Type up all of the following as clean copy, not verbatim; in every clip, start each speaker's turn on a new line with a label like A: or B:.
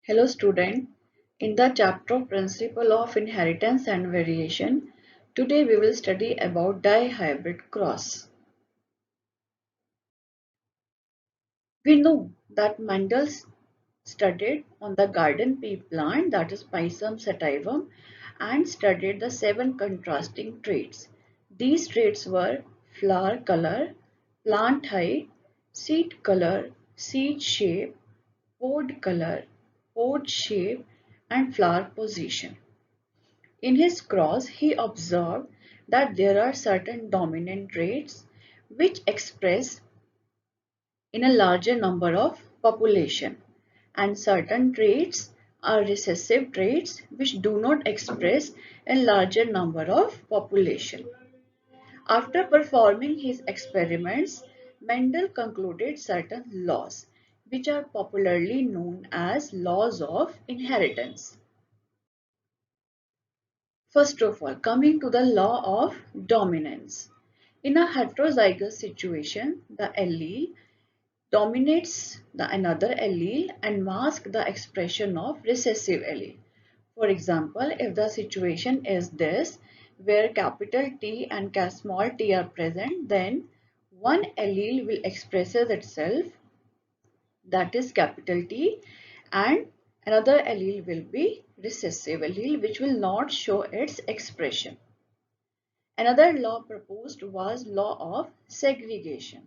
A: Hello student, in the chapter of Principle of Inheritance and Variation, today we will study about dihybrid cross. We know that Mendel studied on the garden pea plant, that is Pisum sativum, and studied the 7 contrasting traits. These traits were flower color, plant height, seed color, seed shape, pod color, pod shape, and flower position. In his cross, he observed that there are certain dominant traits which express in a larger number of population, and certain traits are recessive traits which do not express a larger number of population. After performing his experiments, Mendel concluded certain laws which are popularly known as laws of inheritance. First of all, coming to the law of dominance. In a heterozygous situation, the allele dominates another allele and masks the expression of recessive allele. For example, if the situation is this, where capital T and small t are present, then one allele will express itself, that is capital T, and another allele will be recessive allele which will not show its expression. Another law proposed was law of segregation,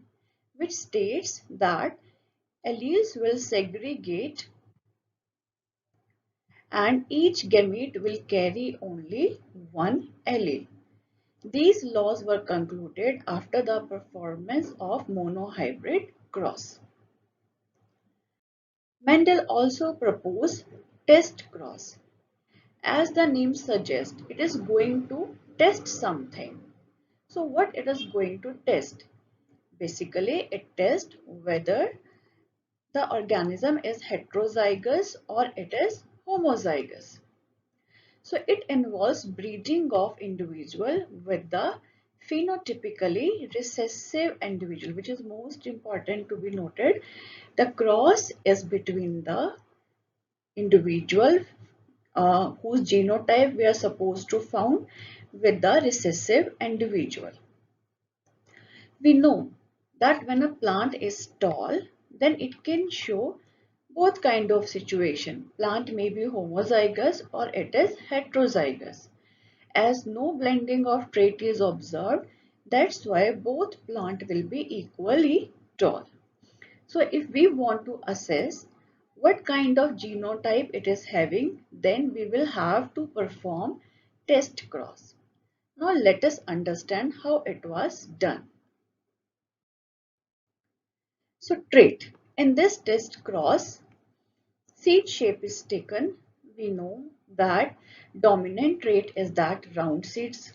A: which states that alleles will segregate and each gamete will carry only one allele. These laws were concluded after the performance of monohybrid cross. Mendel also proposed test cross. As the name suggests, it is going to test something. So what it is going to test? Basically, it tests whether the organism is heterozygous or it is homozygous. So it involves breeding of individual with the phenotypically recessive individual, which is most important to be noted. The cross is between the individual whose genotype we are supposed to found with the recessive individual. We know that when a plant is tall, then it can show both kind of situation. Plant may be homozygous or it is heterozygous. As no blending of trait is observed, that's why both plant will be equally tall. So if we want to assess what kind of genotype it is having, then we will have to perform test cross. Now let us understand how it was done. So trait. In this test cross, seed shape is taken. We know that dominant trait is that round seeds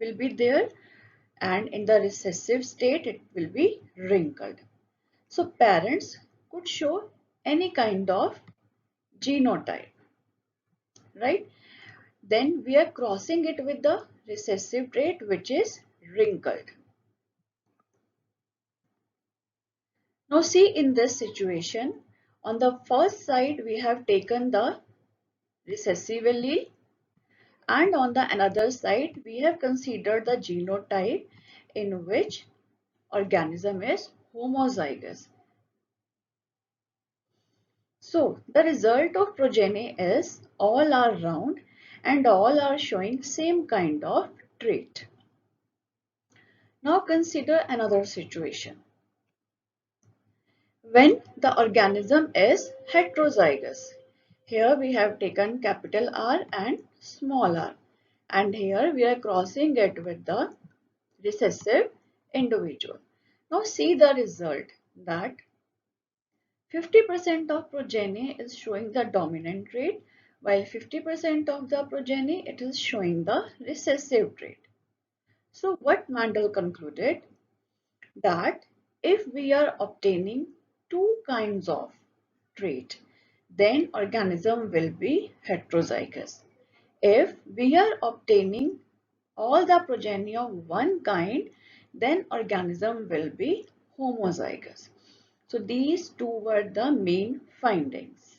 A: will be there, and in the recessive state it will be wrinkled. So parents could show any kind of genotype, right? Then we are crossing it with the recessive trait which is wrinkled. Now see, in this situation, on the first side we have taken the recessive allele, and on the another side we have considered the genotype in which organism is homozygous. So the result of progeny is all are round and all are showing same kind of trait. Now consider another situation. When the organism is heterozygous, here we have taken capital R and small r, and here we are crossing it with the recessive individual. Now see the result that 50% of progeny is showing the dominant trait, while 50% of the progeny it is showing the recessive trait. So what Mendel concluded, that if we are obtaining two kinds of trait, then organism will be heterozygous. If we are obtaining all the progeny of one kind, then organism will be homozygous. So these two were the main findings.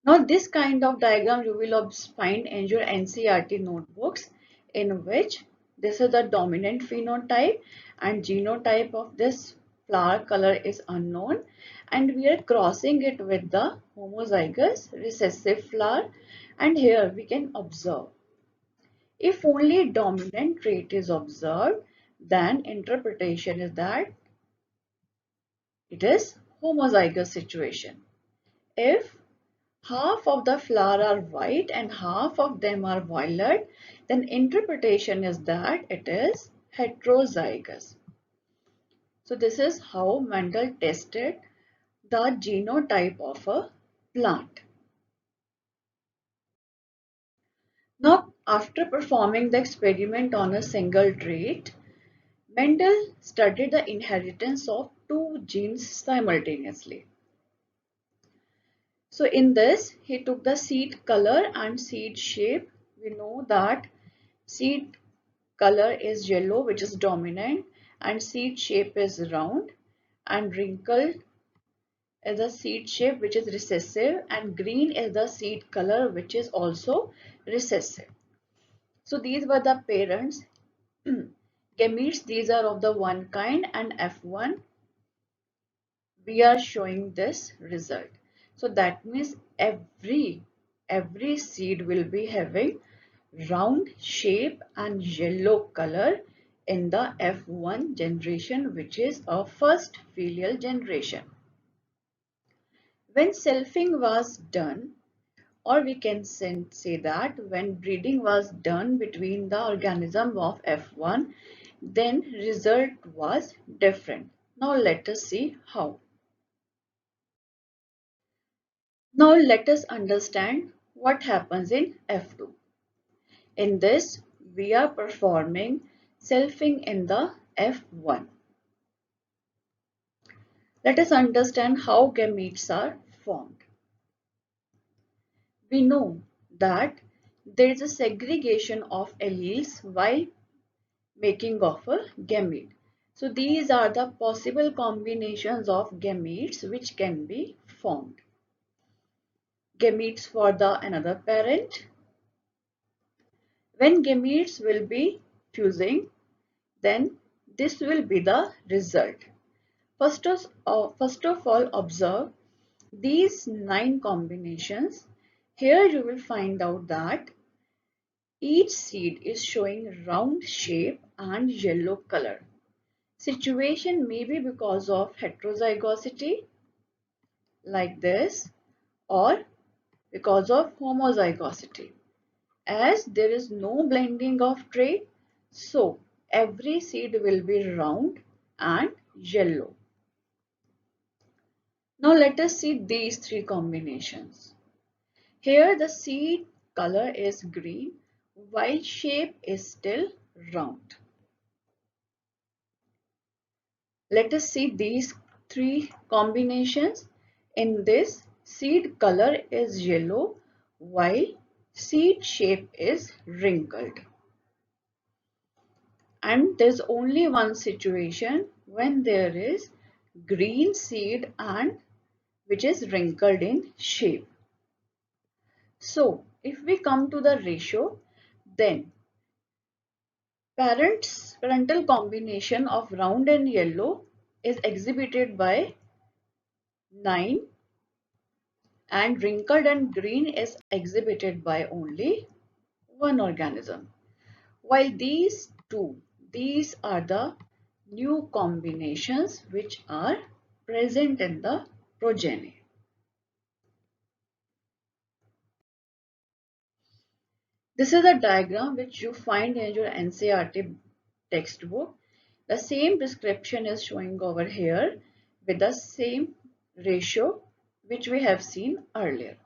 A: Now this kind of diagram you will find in your NCERT notebooks, in which this is the dominant phenotype and genotype of this flower color is unknown, and we are crossing it with the homozygous recessive flower, and here we can observe. If only dominant trait is observed, then interpretation is that it is homozygous situation. If half of the flower are white and half of them are violet, then interpretation is that it is heterozygous. So this is how Mendel tested the genotype of a plant. Now, after performing the experiment on a single trait, Mendel studied the inheritance of two genes simultaneously. So in this, he took the seed color and seed shape. We know that seed color is yellow, which is dominant, and seed shape is round, and wrinkled is the seed shape which is recessive, and green is the seed color which is also recessive. So these were the parents gametes. These are of the one kind, and F1 we are showing this result. So that means every seed will be having round shape and yellow color in the F1 generation, which is a first filial generation. When selfing was done, or we can say that when breeding was done between the organism of F1, then result was different. Now let us see how. Now let us understand what happens in F2. In this, we are performing selfing in the F1. Let us understand how gametes are formed. We know that there is a segregation of alleles while making of a gamete. So these are the possible combinations of gametes which can be formed. Gametes for the another parent. When gametes will be fusing, then this will be the result. First of all, observe these 9 combinations. Here you will find out that each seed is showing round shape and yellow color. Situation may be because of heterozygosity like this, or because of homozygosity. As there is no blending of trait, so every seed will be round and yellow. Now let us see these 3 combinations. Here the seed color is green while shape is still round. Let us see these 3 combinations. In this, seed color is yellow while seed shape is wrinkled. And there's only one situation when there is green seed and which is wrinkled in shape. So if we come to the ratio, then parental combination of round and yellow is exhibited by 9, and wrinkled and green is exhibited by only one organism. While these are the new combinations which are present in the progeny. This is a diagram which you find in your NCERT textbook. The same description is showing over here with the same ratio which we have seen earlier.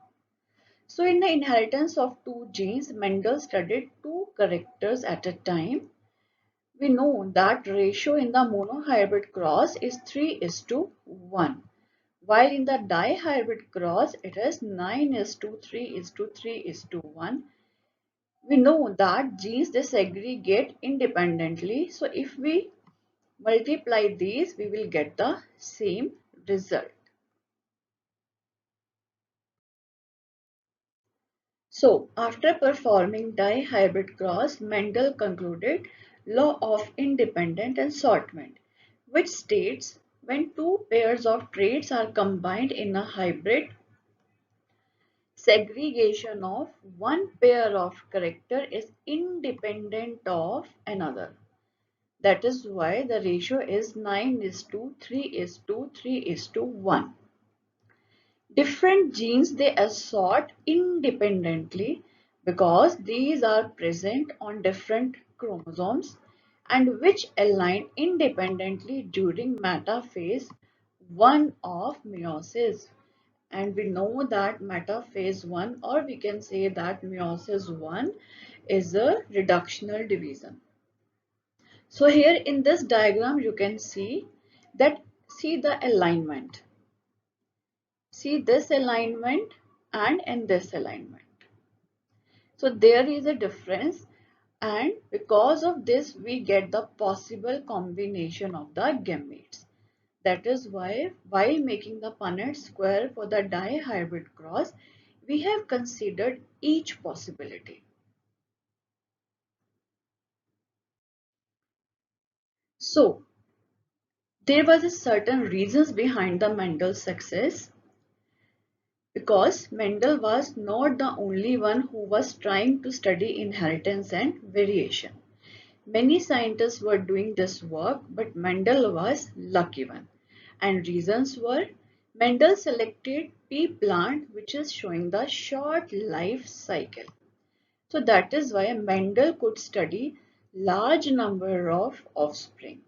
A: So in the inheritance of 2 genes, Mendel studied 2 characters at a time. We know that ratio in the monohybrid cross is 3:1, while in the dihybrid cross it is 9:3:3:1. We know that genes they segregate independently. So if we multiply these, we will get the same result. So, after performing dihybrid cross, Mendel concluded law of independent assortment, which states when two pairs of traits are combined in a hybrid, segregation of one pair of character is independent of another. That is why the ratio is 9 is to 3 is to 3 is to 1. Different genes they assort independently because these are present on different chromosomes and which align independently during metaphase 1 of meiosis. And we know that metaphase 1, or we can say that meiosis 1 is a reductional division. So here in this diagram you can see that, see the alignment. See this alignment and in this alignment. So there is a difference, and because of this we get the possible combination of the gametes. That is why while making the Punnett square for the dihybrid cross, we have considered each possibility. So there was a certain reasons behind the Mendel's success, because Mendel was not the only one who was trying to study inheritance and variation. Many scientists were doing this work, but Mendel was lucky one. And reasons were, Mendel selected pea plant which is showing the short life cycle. So that is why Mendel could study large number of offspring.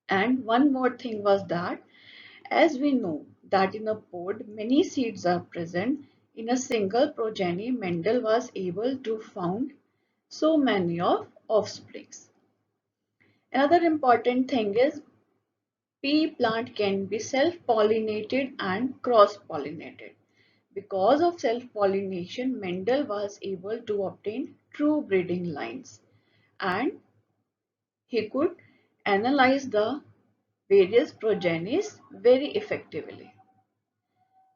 A: And one more thing was that, as we know that in a pod many seeds are present, in a single progeny Mendel was able to found so many of offsprings. Another important thing is pea plant can be self-pollinated and cross-pollinated. Because of self-pollination, Mendel was able to obtain true breeding lines, and he could analyze the various progenies very effectively.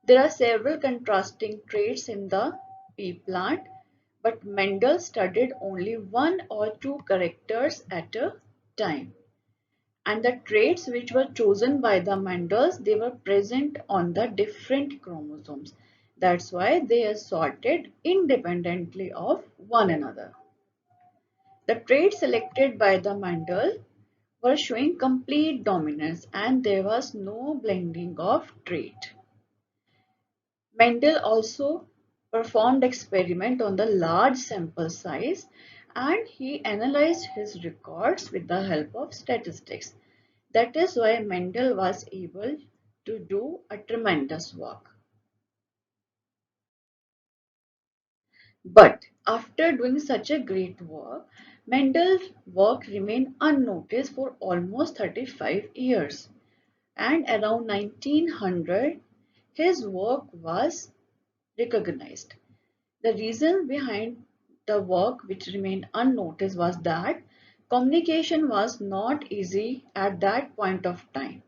A: There are several contrasting traits in the pea plant, but Mendel studied only one or two characters at a time. And the traits which were chosen by the Mendels, they were present on the different chromosomes. That's why they are sorted independently of one another. The traits selected by the Mendel were showing complete dominance, and there was no blending of trait. Mendel also performed experiment on the large sample size, and he analyzed his records with the help of statistics. That is why Mendel was able to do a tremendous work. But after doing such a great work, Mendel's work remained unnoticed for almost 35 years. And around 1900, his work was recognized. The reason behind the work which remained unnoticed was that communication was not easy at that point of time.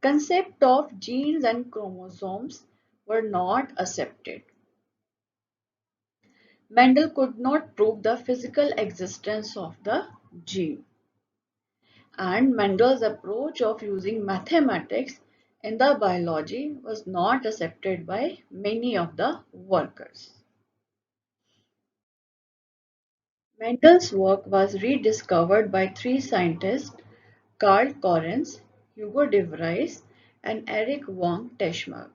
A: Concept of genes and chromosomes were not accepted. Mendel could not prove the physical existence of the gene, and Mendel's approach of using mathematics in the biology was not accepted by many of the workers. Mendel's work was rediscovered by three scientists, Carl Correns, Hugo de Vries, and Erich von Teschmark.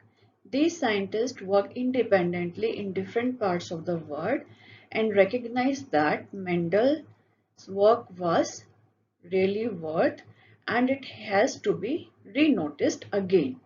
A: These scientists worked independently in different parts of the world and recognized that Mendel's work was really worth, and it has to be renoticed again.